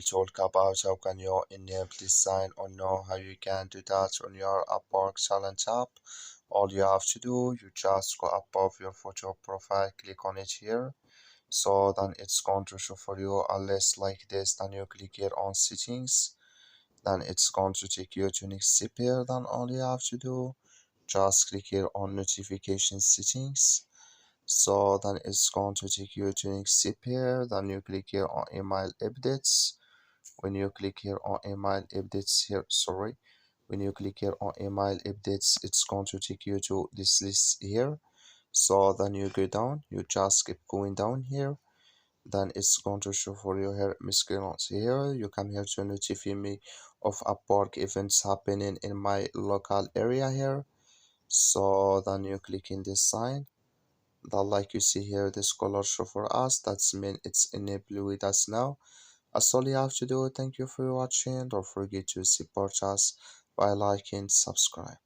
talk about how can you enable this sign or know how you can do that on your Upwork Challenge app. All you have to do, you just go above your photo profile, click on it here. So then it's going to show for you a list like this. Then you click here on settings. Then it's going to take you to next step here. Then all you have to do, just click here on notification settings. So then it's going to take you to next step here. Then you click here on email updates. When you click here on email updates here, sorry, when you click here on email updates, it's going to take you to this list here. So then you go down, you just keep going down here. Then it's going to show for you here miscellaneous here. You come here to notify me of Upwork events happening in my local area here. So then you click in this sign. That like you see here, this color show for us. That's mean it's enabled with us now. That's all you have to do. Thank you for watching. Don't forget to support us by liking, subscribe.